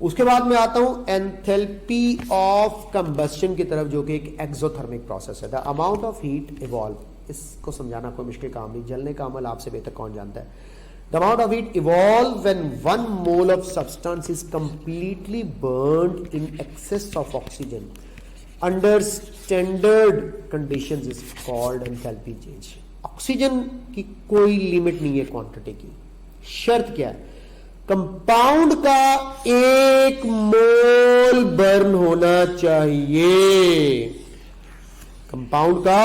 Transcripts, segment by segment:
उसके बाद मैं आता हूं एंथैल्पी ऑफ कंबस्शन की तरफ, जो कि एक एक्सोथर्मिक प्रोसेस है। The amount of heat evolve, इसको समझाना कोई मुश्किल काम नहीं, जलने का अमल आपसे बेहतर कौन जानता है। The amount of heat evolve when 1 mole of substance is completely burned in excess of oxygen under standard conditions is called enthalpy change. Oxygen की कोई लिमिट नहीं है क्वांटिटी की, शर्त क्या है, कंपाउंड का 1 मोल बर्न होना चाहिए। कंपाउंड का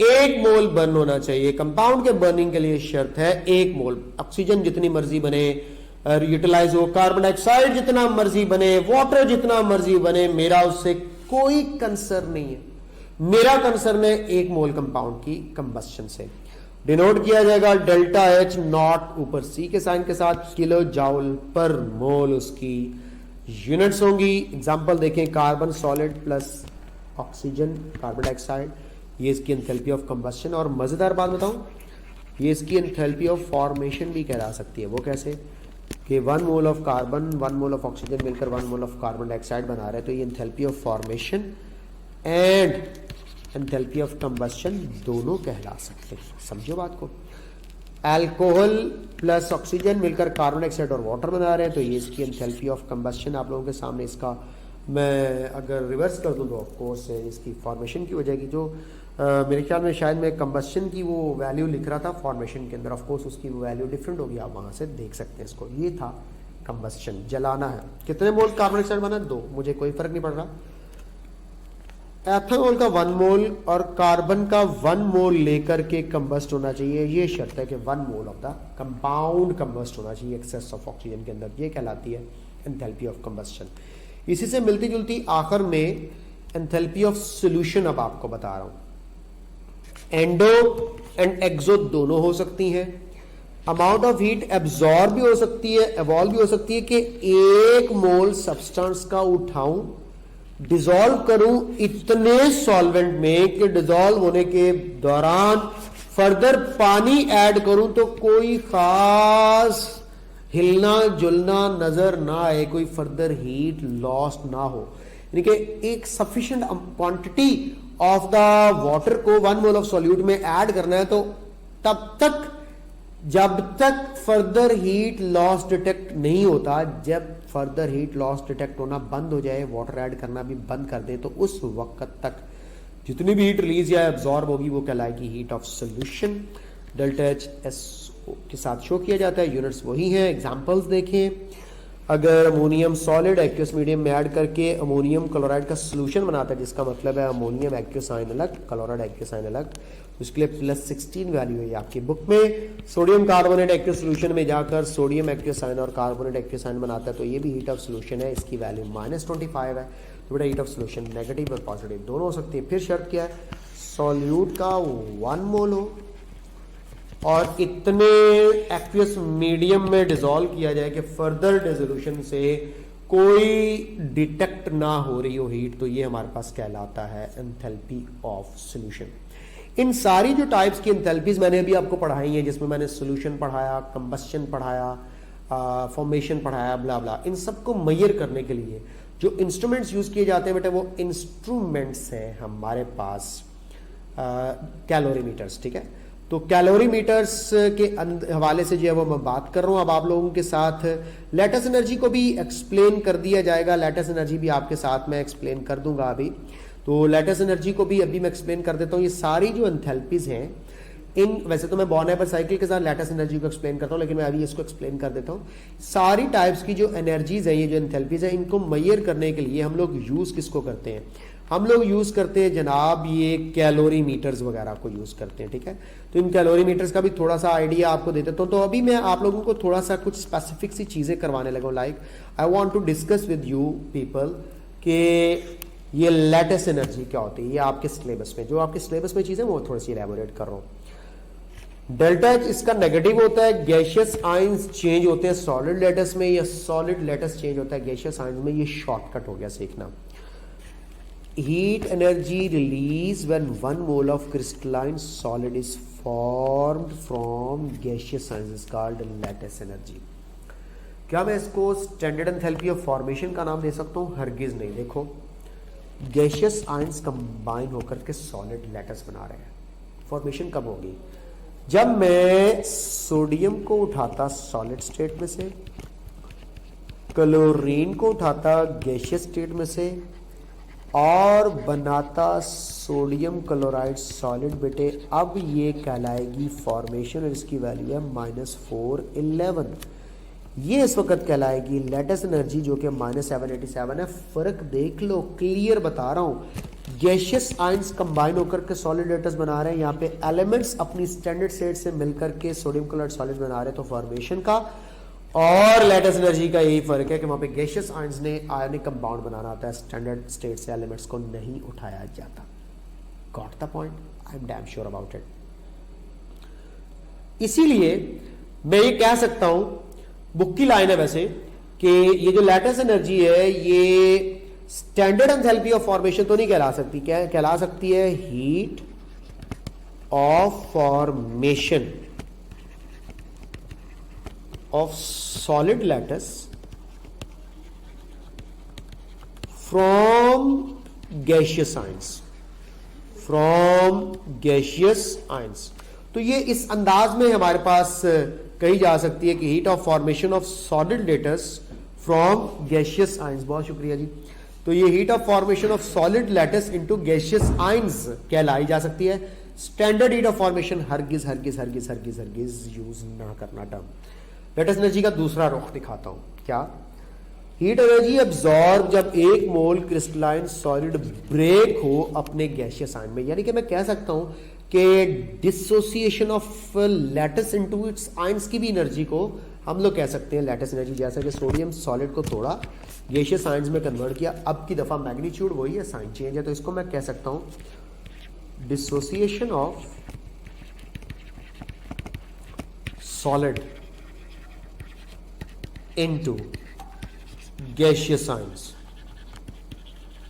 1 मोल बर्न होना चाहिए। कंपाउंड के बर्निंग के लिए शर्त है 1 मोल। ऑक्सीजन जितनी मर्जी बने यूटिलाइज हो, कार्बन डाइऑक्साइड जितना मर्जी बने, वाटर जितना मर्जी बने, मेरा उससे कोई कंसर्न नहीं है। मेरा कंसर्न है 1 मोल कंपाउंड की कंबस्शन से। डिनोट किया जाएगा डेल्टा एच नॉट, ऊपर सी के साइन के साथ, किलो जाउल पर मोल उसकी यूनिट्स होंगी। एग्जांपल देखें, carbon solid plus oxygen carbon dioxide, ये इसकी एंथैल्पी ऑफ कंबस्शन। और मजेदार बात बताऊं, ये इसकी एंथैल्पी ऑफ फॉर्मेशन भी कह सकती है। वो कैसे कि 1 mole of carbon 1 mole of oxygen मिलकर 1 मोल ऑफ कार्बन डाइऑक्साइड बना रहे हैं, तो ये enthalpy of formation and enthalpy of combustion दोनों कहला सकते हैं। समझो बात को। अल्कोहल प्लस ऑक्सीजन मिलकर कार्बन डाइऑक्साइड और वाटर बना रहे हैं, तो ये इसकी एंथैल्पी ऑफ कंबस्शन आप लोगों के सामने। इसका मैं अगर रिवर्स कर दूं तो ऑफकोर्स इसकी फॉर्मेशन की वजह की, जो मेरे ख्याल में शायद मैं कंबस्शन की वो वैल्यू लिख रहा था फॉर्मेशन के अंदर, ऑफकोर्स उसकी वो वैल्यू डिफरेंट होगी, आप वहां से देख सकते हैं इसको। ये था कंबस्शन, जलाना है। कितने मोल कार्बन डाइऑक्साइड बना? 2, मुझे कोई फर्क नहीं पड़ रहा। एथेनॉल का 1 मोल और कार्बन का 1 मोल लेकर के कंबस्ट होना चाहिए। ये शर्त है कि 1 mole of the compound combust होना चाहिए एक्सेस ऑफ ऑक्सीजन के अंदर। ये कहलाती है एंथैल्पी ऑफ कंबस्शन। इसी से मिलती जुलती आखिर में एंथैल्पी ऑफ सॉल्यूशन अब आपको बता रहा हूं। एंडो एंड एक्सो दोनों हो सकती हैं। अमाउंट ऑफ हीट एब्जॉर्ब भी हो सकती है, एवॉल्व भी हो सकती है कि 1 मोल सब्सटेंस का उठाऊं, डिसॉल्व करूं इतने सॉल्वेंट में कि डिसॉल्व होने के दौरान फर्दर पानी ऐड करूं तो कोई खास हिलना जुलना नजर ना आए, कोई फर्दर हीट लॉस्ट ना हो। यानी कि एक sufficient quantity of the water को 1 मोल ऑफ सॉल्यूट में ऐड करना है, तो तब तक जब तक फर्दर हीट लॉस डिटेक्ट नहीं होता, जब फर्दर हीट लॉस डिटेक्ट होना बंद हो जाए, वाटर ऐड करना भी बंद कर दे, तो उस वक्त तक जितनी भी हीट रिलीज या एब्जॉर्ब होगी वो कहलाएगी heat of solution. Delta H S के साथ शो किया जाता है, यूनिट्स वही हैं। एग्जांपल्स देखें, अगर अमोनियम सॉलिड एक्वियस मीडियम में ऐड करके अमोनियम क्लोराइड का सॉल्यूशन बनाता है, जिसका मतलब है अमोनियम एक्वियस आयन अलग, क्लोराइड एक्वियस आयन अलग, उसके लिए +16 वैल्यू है आपकी बुक में। सोडियम कार्बोनेट एक्वियस सॉल्यूशन में जाकर सोडियम एक्वियस आयन और कार्बोनेट एक्वियस आयन बनाता है, तो ये भी हीट ऑफ सॉल्यूशन है, इसकी वैल्यू -25 है। तो बेटा हीट ऑफ सॉल्यूशन नेगेटिव और पॉजिटिव दोनों हो सकती है। फिर शर्त क्या है, सॉल्यूट का 1 मोल हो और इतने एक्वियस मीडियम में डिसॉल्व किया जाए कि फर्दर डिसोल्यूशन से कोई डिटेक्ट ना हो रही हो हीट, तो ये हमारे पास कहलाता है एंथैल्पी ऑफ सॉल्यूशन। इन सारी जो टाइप्स की एंथैल्पीज मैंने अभी आपको पढ़ाई हैं, जिसमें मैंने सॉल्यूशन पढ़ाया, कंबस्शन पढ़ाया, फॉर्मेशन पढ़ाया, ब्ला ब्ला, इन सबको मेजर करने के लिए जो इंस्ट्रूमेंट्स यूज किए जाते हैं बेटा, वो इंस्ट्रूमेंट्स हैं हमारे पास कैलोरीमीटर्स। ठीक है, तो कैलोरीमीटर्स के हवाले से जो है वो मैं बात कर रहा हूं अब आप लोगों के साथ। लेटेस्ट एनर्जी को भी एक्सप्लेन कर दिया जाएगा, लेटेस्ट एनर्जी भी आपके साथ मैं एक्सप्लेन कर दूंगा अभी। तो लेटेस्ट एनर्जी को भी अभी मैं एक्सप्लेन कर देता हूं। ये सारी जो एंथैल्पीज हैं, इन वैसे तो मैं बॉर्न साइकिल के साथ लेटेस्ट एनर्जी को एक्सप्लेन करता हूं, लेकिन मैं अभी इसको एक्सप्लेन कर देता हूं। सारी टाइप्स की जो एनर्जीज है, ये जो एंथैल्पीज है, इनको मेजर करने के लिए हम लोग यूज किसको करते हैं? हम लोग यूज करते हैं जनाब ये कैलोरीमीटर्स वगैरह को यूज करते हैं। ठीक है, तो इन कैलोरीमीटर्स का भी थोड़ा सा आइडिया आपको दे देता हूं। तो अभी मैं आप लोगों को थोड़ा सा कुछ स्पेसिफिक सी चीजें करवाने लगा हूं। Like I want to discuss with you people कि ये लेटेस्ट एनर्जी क्या होती है। ये आपके सिलेबस में, जो आपके सिलेबस में चीजें वो थोड़ी सी इलैबोरेट कर रहा हूं। डेल्टा एच इसका नेगेटिव होता है, गैशियस आयंस चेंज होते हैं सॉलिड लेटेस में, या सॉलिड लेटेस चेंज होता है गैशियस आयंस में। ये शॉर्टकट हो गया सीखना। Heat energy released when 1 mole of crystalline solid is formed from gaseous ions is called lattice energy. क्या मैं इसको स्टैंडर्ड एंथैल्पी ऑफ फॉर्मेशन का नाम दे सकता हूँ? हरगिज नहीं। देखो, गैशियस आयंस कंबाइन होकर के सॉलिड लैटिस बना रहे हैं। फॉर्मेशन कब होगी? जब मैं सोडियम को उठाता सॉलिड स्टेट में से, क्लोरीन को उठाता गैशियस स्टेट में से और बनाता सोडियम क्लोराइड सॉलिड। बेटे अब ये कहलाएगी फॉर्मेशन और इसकी वैल्यू है -411। ये इस वक्त कहलाएगी लेटेस्ट एनर्जी जो कि -787 है। फर्क देख लो, क्लियर बता रहा हूं। गैशियस आयंस कंबाइन होकर के सॉलिड लेटेस्ट बना रहे हैं, यहाँ पे एलिमेंट्स अपनी स्टैंडर्ड स्टेट से मिलकर के सोडियम क्लोराइड सॉलिड बना रहे हैं। तो फॉर्मेशन का और लेटेस्ट एनर्जी का यही फर्क है कि वहां पे गैशियस आयंस ने आयनिक कंपाउंड बनाना होता है, स्टैंडर्ड स्टेट से एलिमेंट्स को नहीं उठाया जाता। Got the point? I am damn sure about it. इसीलिए मैं ये कह सकता हूं, बुक की लाइन है वैसे, कि ये जो लेटेस्ट एनर्जी है ये स्टैंडर्ड एंथैल्पी ऑफ फॉर्मेशन तो नहीं कहला सकती। क्या कहला सकती है? Heat of formation of solid lattice from gaseous ions, from gaseous ions। तो ये इस अंदाज में हमारे पास कही जा सकती है कि heat of formation of solid lattice from gaseous ions. बहुत शुक्रिया जी। तो ये heat of formation of solid lattice into gaseous ions कहलाई जा सकती है। स्टैंडर्ड हीट ऑफ फॉर्मेशन हरगिज हरगिज हरगिज हरगिज हरगिज यूज ना करना टर्म। लेटेस्ट एनर्जी का दूसरा रुख दिखाता हूं। क्या? हीट एनर्जी एब्जॉर्ब जब एक मोल क्रिस्टलाइन सॉलिड ब्रेक हो अपने गैशियस आयन में। यानी कि मैं कह सकता हूं कि dissociation of lattice into its ions की भी एनर्जी को हम लोग कह सकते हैं लेटिस एनर्जी। जैसा कि सोडियम सॉलिड को तोड़ा, गैशियस आयंस में कन्वर्ट किया, अब की दफा मैग्नीट्यूड वही है, साइन चेंज है। तो इसको मैं कह सकता हूं dissociation of solid into gaseous ions.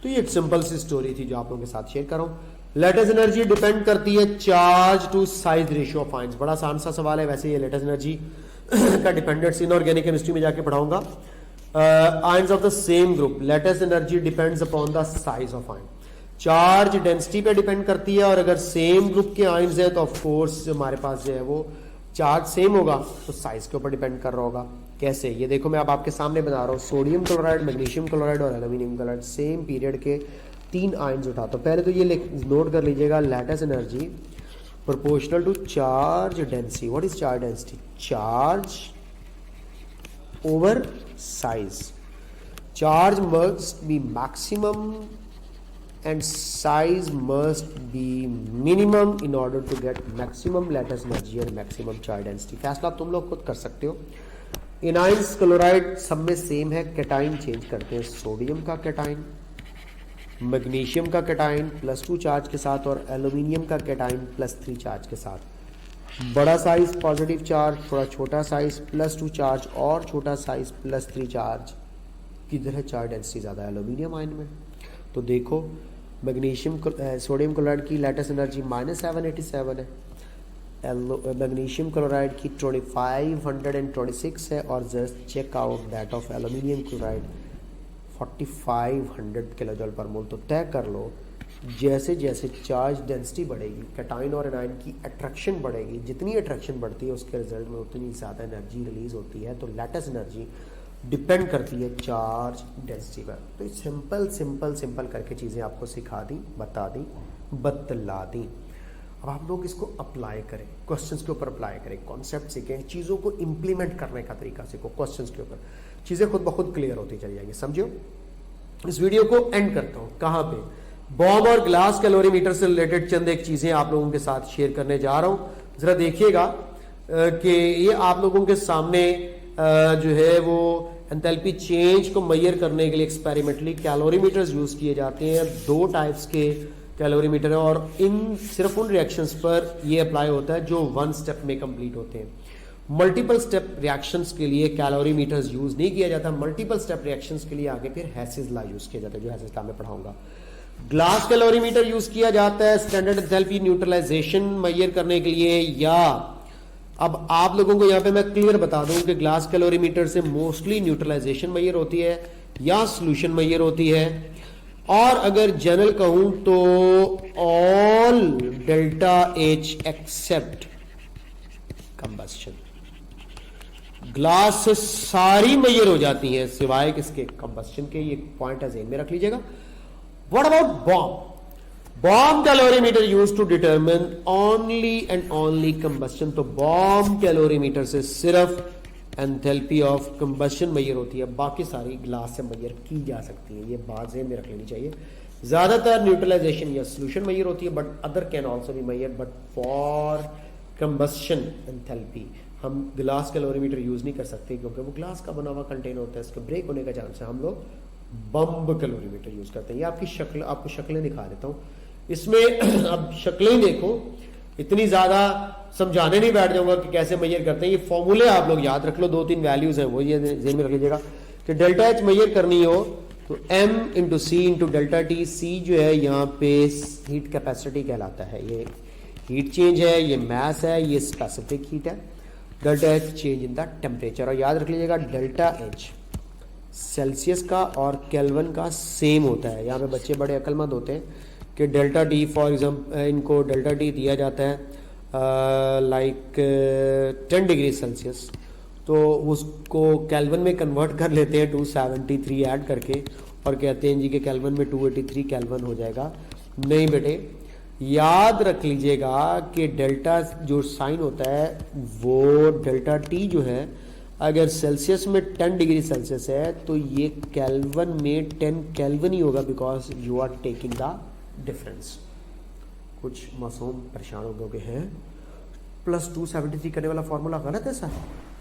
तो ये एक सिंपल सी स्टोरी थी जो आप लोगों के साथ शेयर कर रहा हूं। लेटेस्ट एनर्जी डिपेंड करती है charge to size ratio of ions. बड़ा आसान सा सवाल है वैसे ये। लेटेस्ट एनर्जी का डिपेंडेंस इनऑर्गेनिक केमिस्ट्री में जाके पढ़ाऊंगा। Ions of the same group, lattice energy depends upon the size of ion. Charge density पे डिपेंड करती है, और अगर सेम ग्रुप के आयंस है तो ऑफ कोर्स हमारे पास जो है वो चार्ज सेम होगा, तो साइज के ऊपर डिपेंड कर रहा होगा। कैसे? ये देखो, मैं अब आपके सामने बना रहा हूँ। सोडियम क्लोराइड, मैग्नीशियम क्लोराइड और एल्यूमिनियम क्लोराइड, सेम पीरियड के 3 आयंस उठाता हूँ। पहले तो ये नोट कर लीजिएगा, lattice energy proportional to charge density. What is charge density? Charge over size. Charge must be maximum and size must be minimum in order to get maximum lattice energy and maximum charge density। फैसला तुम लोग खुद कर सकते हो। इनाइंस chloride सब में same है, कैटाइन चेंज करते हैं। सोडियम का कैटाइन, मैग्नीशियम का कैटाइन +2 चार्ज के साथ, और एल्यूमिनियम का कैटाइन +3 चार्ज के साथ। बड़ा साइज पॉजिटिव चार्ज, थोड़ा छोटा साइज +2 चार्ज और छोटा साइज +3 चार्ज। किधर है चार्ज डेंसिटी ज़्यादा? एल्यूमिनियम आयन में। तो देखो, मैग्नीशियम सोडियम क्लोराइड की लेटेस्ट एनर्जी -787 है, मैग्नीशियम क्लोराइड की 2526 है, और just check out that of aluminium chloride 4500 kilo joule per mole. तो तय कर लो, जैसे जैसे चार्ज डेंसिटी बढ़ेगी, कैटाइन और एनाइन की अट्रैक्शन बढ़ेगी, जितनी अट्रैक्शन बढ़ती है उसके रिजल्ट में उतनी ज़्यादा एनर्जी रिलीज होती है। तो लेटेस्ट एनर्जी डिपेंड करती है चार्ज डेंसिटी पर। तो सिंपल सिंपल सिंपल करके चीज़ें आपको सिखा दी, बता दी, बतला दी। अब आप लोग इसको अप्लाई करें, क्वेश्चंस के ऊपर अप्लाई करें, कॉन्सेप्ट सीखें, चीज़ों को इंप्लीमेंट करने का तरीका सीखो क्वेश्चंस के ऊपर। चीज़ें खुद ब खुद क्लियर होती चली जाएंगी, समझो। इस वीडियो को एंड करता हूँ कहाँ पे? बॉम्ब और ग्लास कैलोरीमीटर से रिलेटेड चंद एक चीज़ें आप लोगों के साथ शेयर करने जा रहा हूँ। ज़रा देखिएगा कि ये आप लोगों के सामने जो है वो एंथैल्पी चेंज को मेजर करने के लिए एक्सपेरिमेंटली कैलोरीमीटर्स यूज किए जाते हैं। 2 टाइप्स के कैलोरीमीटर है, और इन सिर्फ उन रिएक्शंस पर ये अप्लाई होता है जो 1 स्टेप में कंप्लीट होते हैं। मल्टीपल स्टेप रिएक्शंस के लिए कैलोरीमीटर्स यूज नहीं किया जाता। मल्टीपल स्टेप रिएक्शंस के लिए आगे फिर हेसिस लॉ यूज किया जाता है, जो हेसिस लॉ में पढ़ाऊंगा। ग्लास कैलोरीमीटर यूज किया जाता है स्टैंडर्ड एंथैल्पी न्यूट्रलाइजेशन मेजर करने के लिए, या अब आप लोगों को यहाँ पे मैं क्लियर बता दूं कि ग्लास कैलोरीमीटर से मोस्टली न्यूट्रलाइजेशन मेजर होती है या सोल्यूशन मेजर होती है, और अगर जनरल कहूं तो all delta H except combustion, glass से सारी मेजर हो जाती हैं सिवाय किसके, कंबस्शन के। ये पॉइंट जेहन में रख लीजिएगा। What about bomb? Bomb calorimeter use to determine only and only combustion. तो बॉम्ब कैलोरीमीटर से सिर्फ एंथैल्पी ऑफ कंबस्शन मेजर होती है, बाकी सारी ग्लास से मेजर की जा सकती है। ये बात ज़हन में रख लेनी चाहिए। ज्यादातर न्यूट्रलाइजेशन या सोल्यूशन मेजर होती है, but other can also be measure, but for combustion enthalpy हम ग्लास कैलोरीमीटर यूज नहीं कर सकते, क्योंकि वो ग्लास का बना हुआ कंटेनर होता है, इसके ब्रेक होने का चांस है। हम लोग बम्ब कैलोरीमीटर यूज करते हैं। ये आपकी शक्ल, आपको शक्लें दिखा देता हूँ इसमें। अब शक्लें ही देखो, इतनी ज्यादा समझाने नहीं बैठ जाऊंगा कि कैसे मेजर करते हैं। ये फॉर्मूले आप लोग याद रख लो, 2-3 वैल्यूज हैं वो ये जेहन में रख लीजिएगा कि डेल्टा एच मेजर करनी हो तो m इंटू सी इंटू डेल्टा टी। सी जो है यहाँ पे हीट कैपेसिटी कहलाता है, ये हीट चेंज है, ये मैस है, ये स्पेसिफिक हीट है। Delta H change in the temperature. और याद रख लीजिएगा डेल्टा एच सेल्सियस का और केल्विन का सेम होता है। यहाँ पे बच्चे बड़े अक्लमंद होते हैं कि डेल्टा टी, फॉर एग्जाम्पल इनको डेल्टा टी दिया जाता है लाइक 10 डिग्री सेल्सियस, तो उसको केल्विन में कन्वर्ट कर लेते हैं 273 ऐड करके और कहते हैं जी कि केल्विन में 283 केल्विन हो जाएगा। नहीं बेटे, याद रख लीजिएगा कि डेल्टा जो साइन होता है वो डेल्टा टी जो है, अगर सेल्सियस में 10 डिग्री सेल्सियस है तो ये केल्विन में 10 केल्विन ही होगा, because you are taking the difference. कुछ मासूम परेशान हो गए हैं, प्लस 273 करने वाला फॉर्मूला गलत है सर,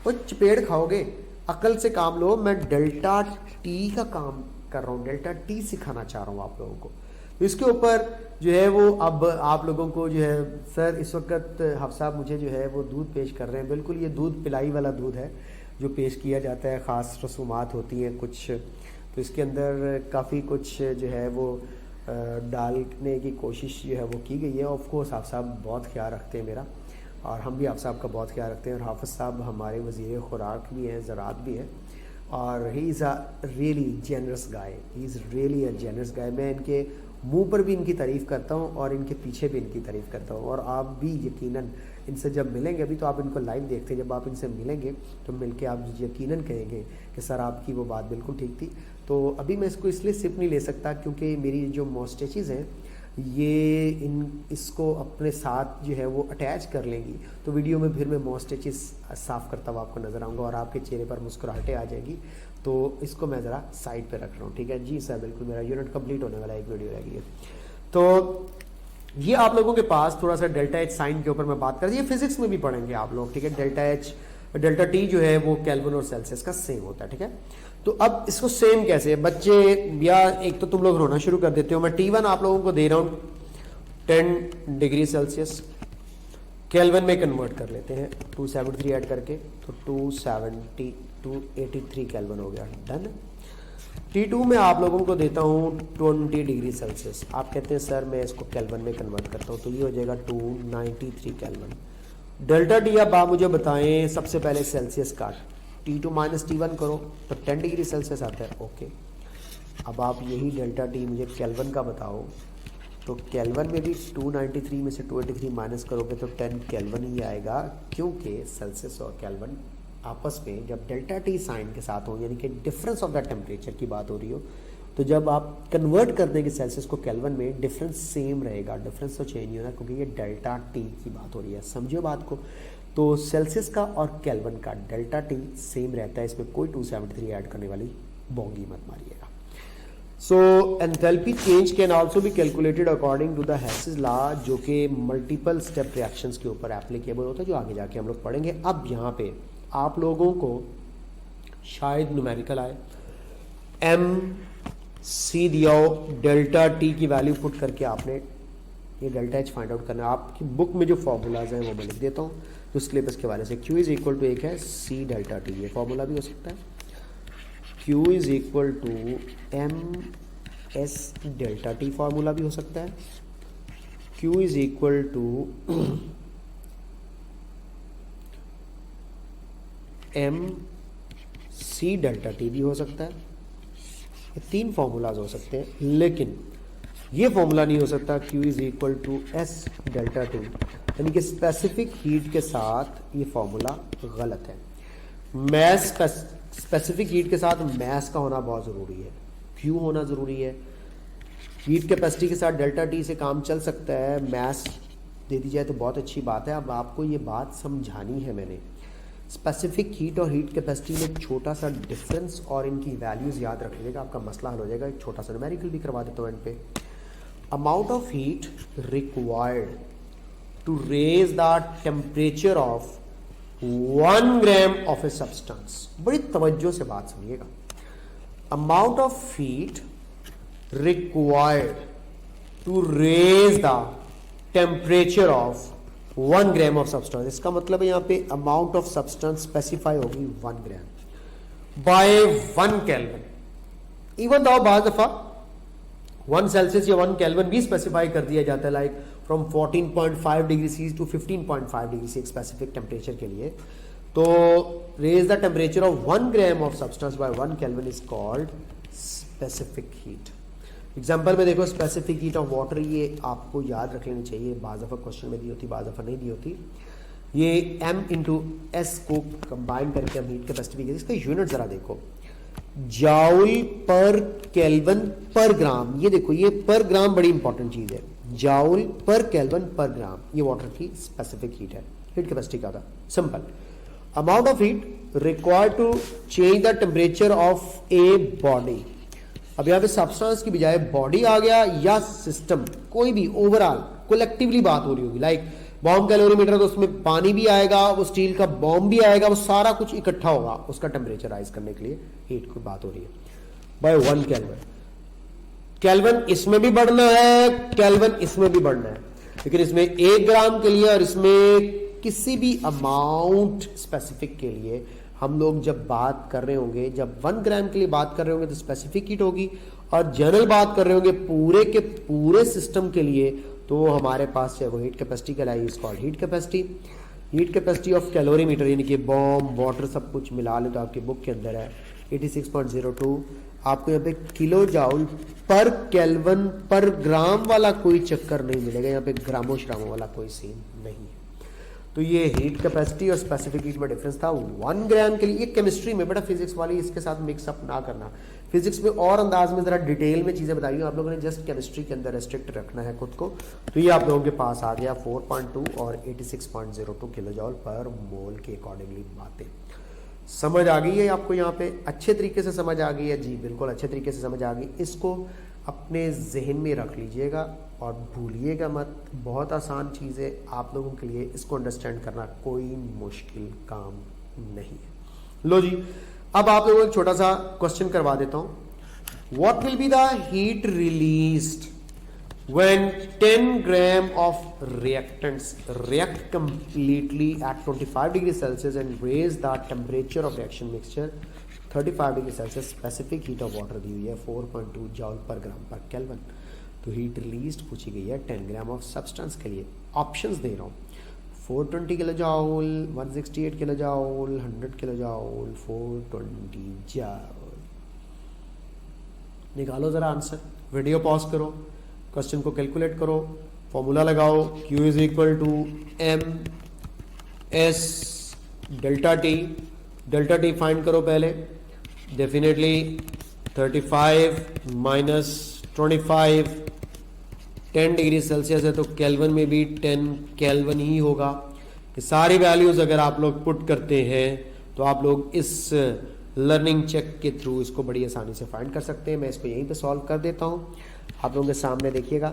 वो चपेड़ खाओगे। अकल से काम लो। मैं डेल्टा टी का काम कर रहा हूँ, डेल्टा टी सिखाना चाह रहा हूँ आप लोगों को। तो इसके ऊपर जो है वो अब आप लोगों को जो है, सर इस वक्त हाफ़िज़ साहब मुझे जो है वो दूध पेश कर रहे हैं। बिल्कुल ये दूध पिलाई वाला दूध है जो पेश किया जाता है, ख़ास रसूमात होती हैं कुछ, तो इसके अंदर काफ़ी कुछ जो है वो डालने की कोशिश जो है वो की गई है। ऑफ कोर्स हाफ़िज़ साहब बहुत ख्याल रखते हैं मेरा, और हम भी हाफ़िज़ साहब का बहुत ख्याल रखते हैं। और हाफ़िज़ साहब हमारे वज़ीर खुराक भी हैं, ज़राअत भी हैं, और he is a really generous guy, he is really a generous guy. मैं इनके मुंह पर भी इनकी तारीफ़ करता हूँ और इनके पीछे भी इनकी तारीफ़ करता हूँ। और आप भी यकीनन इनसे जब मिलेंगे, अभी तो आप इनको लाइव देखते हैं, जब आप इनसे मिलेंगे तो मिलके आप यकीनन कहेंगे कि सर आपकी वो बात बिल्कुल ठीक थी। तो अभी मैं इसको इसलिए सिप नहीं ले सकता क्योंकि मेरी जो मॉस्टेचेज़ हैं ये इसको अपने साथ जो है वो अटैच कर लेंगी, तो वीडियो में फिर मैं मॉस्टेचेज़ साफ़ करता हुआ आपको नज़र आऊँगा और आपके चेहरे पर मुस्कुराहटें आ जाएगी। तो इसको मैं ज़रा साइड पे रख रहा हूँ, ठीक है जी सर, बिल्कुल मेरा यूनिट कंप्लीट होने वाला एक वीडियो रह गई है। तो ये आप लोगों के पास थोड़ा सा डेल्टा एच साइन के ऊपर मैं बात कर रही, ये फिजिक्स में भी पढ़ेंगे आप लोग, ठीक है। डेल्टा एच डेल्टा टी जो है वो केल्विन और सेल्सियस का सेम होता है, ठीक है। तो अब इसको सेम कैसे बच्चे, या एक तो तुम लोग रोना शुरू कर देते हो। मैं T1 आप लोगों को दे रहा हूँ 10 डिग्री सेल्सियस, केल्विन में कन्वर्ट कर लेते हैं 273 ऐड करके, तो 283 केल्विन हो गया, डन। T2 में आप लोगों को देता हूँ 20 डिग्री सेल्सियस, आप कहते हैं सर मैं इसको केल्विन में कन्वर्ट करता हूँ, तो ये हो जाएगा 293 केल्विन। डेल्टा टी अब आप मुझे बताएं सबसे पहले सेल्सियस का, T2 माइनस T1 करो तो 10 डिग्री सेल्सियस आता है, ओके। अब आप यही डेल्टा टी मुझे केल्विन का बताओ, तो केल्विन में भी 293 में से 283 माइनस करोगे तो 10 केल्विन ही आएगा, क्योंकि सेल्सियस और केल्विन आपस में जब डेल्टा टी साइन के साथ हो, यानी कि डिफरेंस ऑफ द टेम्परेचर की बात हो रही हो, तो जब आप कन्वर्ट कर देंगे सेल्सियस को केल्विन में, डिफरेंस सेम रहेगा, डिफरेंस तो चेंज नहीं होना, क्योंकि ये डेल्टा टी की बात हो रही है, समझो बात को। तो सेल्सियस का और केल्विन का डेल्टा टी सेम रहता है, इसमें कोई 273 ऐड करने वाली बोंगी मत मारिएगा। So enthalpy change can also be calculated according to the Hess's law, जो कि मल्टीपल स्टेप रिएक्शंस के ऊपर एप्लीकेबल होता है, जो आगे जाके हम लोग पढ़ेंगे। अब यहाँ पे आप लोगों को शायद न्यूमेरिकल आए, एम सी दिया हो, डेल्टा टी की वैल्यू पुट करके आपने ये डेल्टा एच फाइंड आउट करना है। आपकी बुक में जो फॉर्मूलाज हैं वो मैं लिख देता हूँ जो सिलेबस के वाले से। Q इज इक्वल टू एक है सी डेल्टा टी, ये फॉर्मूला भी हो सकता है। Q is equal to M S delta T formula भी हो सकता है। Q is equal to M C delta T भी हो सकता है। ये 3 फॉर्मूलाज हो सकते हैं, लेकिन ये फॉर्मूला नहीं हो सकता Q is equal to S delta T, यानी कि स्पेसिफिक हीट के साथ ये फॉर्मूला गलत है। मैस स्पेसिफिक हीट के साथ मैस का होना बहुत ज़रूरी है, Q होना ज़रूरी है। हीट कैपेसिटी के साथ डेल्टा टी से काम चल सकता है, मैस दे दी जाए तो बहुत अच्छी बात है। अब आपको ये बात समझानी है मैंने, स्पेसिफिक हीट और हीट कैपेसिटी में एक छोटा सा डिफरेंस और इनकी वैल्यूज़ याद रख लीजिएगा, आपका मसला हल हो जाएगा। एक छोटा सा न्यूमेरिकल भी करवा देता हूँ एंड पे। Amount of heat required to raise the temperature of 1 gram of a substance, बड़ी तवज्जो से बात सुनिएगा। Amount of heat required to raise the temperature of 1 gram of substance, इसका मतलब है यहाँ पे अमाउंट ऑफ सब्सटेंस स्पेसिफाई होगी 1 ग्राम बाय 1 केल्विन। इवन दो बाज दफा 1 सेल्सियस या 1 केल्विन भी स्पेसिफाई कर दिया जाता है, like from 14.5 degree C to 15.5 degree C एक स्पेसिफिक टेम्परेचर के लिए। तो raise the temperature of 1 gram of substance by 1 kelvin is called specific heat. Example में देखो, स्पेसिफिक हीट ऑफ वाटर, ये आपको याद रख लेनी चाहिए, बाज़ दफ़ा क्वेश्चन में दी होती, बाज़ दफ़ा नहीं दी होती। ये m इंटू एस को कंबाइन करके हम हीट कैपेसिटी भी, इसका यूनिट ज़रा देखो, जाउल पर केल्विन पर ग्राम। ये देखो, ये पर ग्राम बड़ी इंपॉर्टेंट चीज़ है, जाउल पर केल्विन पर ग्राम, ये वाटर की स्पेसिफिक हीट है, हीट कैपेसिटी का था। Simple, amount of heat required to change the temperature of a body. अब यहाँ पे सब्सटेंस की बजाय बॉडी आ गया, या सिस्टम, कोई भी ओवरऑल कोलेक्टिवली बात हो रही होगी, लाइक बॉम्ब कैलोरीमीटर, तो उसमें पानी भी आएगा, वो स्टील का बॉम्ब भी आएगा, वो सारा कुछ इकट्ठा होगा उसका टेम्परेचर राइज करने के लिए हीट की बात हो रही है बाय 1 केल्विन। केल्विन इसमें भी बढ़ना है, केल्विन इसमें भी बढ़ना है, लेकिन इसमें 1 ग्राम के लिए और इसमें किसी भी अमाउंट स्पेसिफिक के लिए हम लोग जब बात कर रहे होंगे, जब 1 ग्राम के लिए बात कर रहे होंगे तो स्पेसिफिक हीट होगी, और जनरल बात कर रहे होंगे पूरे के पूरे सिस्टम के लिए, तो हमारे पास है वो हीट कैपेसिटी कहलाई, is called heat capacity. Heat capacity of calorimeter, यानी कि बॉम्ब वाटर सब कुछ मिला ले तो आपकी बुक के अंदर है 86.02। आपको यहाँ पे किलो जाउल पर केल्विन पर ग्राम वाला कोई चक्कर नहीं मिलेगा, यहाँ पे ग्रामो श्रामो वाला कोई सीन नहीं है। तो ये हीट कैपेसिटी और स्पेसिफिक हीट में डिफरेंस था 1 ग्राम के लिए। ये केमिस्ट्री में, बेटा फिजिक्स वाली इसके साथ मिक्सअप ना करना, फिजिक्स में और अंदाज में जरा डिटेल में चीजें बताई, आप लोगों ने जस्ट केमिस्ट्री के अंदर रेस्ट्रिक्ट रखना है खुद को। तो ये आप लोगों के पास आ गया 4.2 और 86.02 किलो जॉल पर मोल के अकॉर्डिंगली बातें समझ आ गई है आपको, यहाँ पे अच्छे तरीके से समझ आ गई है जी, बिल्कुल अच्छे तरीके से समझ आ गई। इसको अपने जहन में रख लीजिएगा और भूलिएगा मत, बहुत आसान चीज़ है आप लोगों के लिए, इसको अंडरस्टैंड करना कोई मुश्किल काम नहीं है। लो जी, अब आप लोगों को एक छोटा सा क्वेश्चन करवा देता हूं। What will be the heat released when 10 gram of reactants react completely at 25 degrees Celsius and raise the temperature of reaction mixture 35 degrees Celsius, specific heat of water दी हुई है 4.2 जॉल पर ग्राम पर केल्विन। तो हीट रिलीज्ड पूछी गई है 10 ग्राम of substance के लिए। ऑप्शंस दे रहा हूँ, 420 kilo joule, 168 kilo joule, 100 kilo joule, 420 joule. निकालो जरा आंसर, वीडियो पॉज करो, क्वेश्चन को कैलकुलेट करो, फॉर्मूला लगाओ, Q is equal to M S delta T. Delta T find करो पहले, डेफिनेटली 35 माइनस 25 10 डिग्री सेल्सियस है, तो केल्विन में भी 10 केल्विन ही होगा। ये सारी वैल्यूज अगर आप लोग पुट करते हैं तो आप लोग इस लर्निंग चेक के थ्रू इसको बड़ी आसानी से फाइंड कर सकते हैं। मैं इसको यहीं पे सॉल्व कर देता हूँ, आप लोगों के सामने देखिएगा।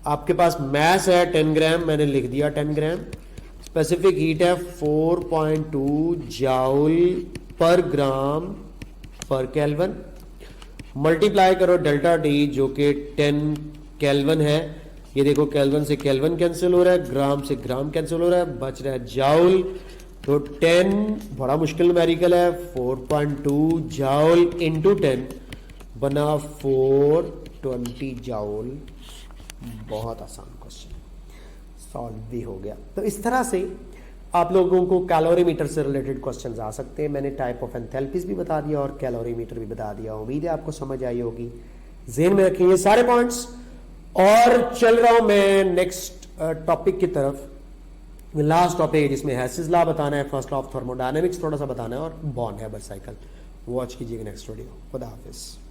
आपके पास मैस है 10 ग्राम, मैंने लिख दिया 10 ग्राम। स्पेसिफिक हीट है 4.2 जाउल पर ग्राम पर केल्विन। मल्टीप्लाई करो डेल्टा टी जो कि 10 केल्विन है। ये देखो केल्विन से केल्विन कैंसिल हो रहा है, ग्राम से ग्राम कैंसिल हो रहा है, बच रहा है जाउल। तो 10 बड़ा मुश्किल न्यूमेरिकल है, 4.2 जाउल इंटू 10 बना 420 जाउल। बहुत आसान क्वेश्चन, सॉल्व भी हो गया। तो इस तरह से आप लोगों को कैलोरीमीटर से रिलेटेड क्वेश्चंस आ सकते हैं। मैंने टाइप ऑफ एंथैल्पीज भी बता दिया और कैलोरीमीटर भी बता दिया। उम्मीद है आपको समझ आई होगी। ज़हन में रखिए ये सारे पॉइंट्स। और चल रहा हूं मैं नेक्स्ट टॉपिक की तरफ। लास्ट टॉपिक है जिसमें हेसिस लॉ बताना है, फर्स्ट लॉ ऑफ थर्मोडायनेमिक्स थोड़ा सा बताना है और बॉर्न हैबर साइकिल। वॉच कीजिएगा नेक्स्ट वीडियो। खुदा हाफिज।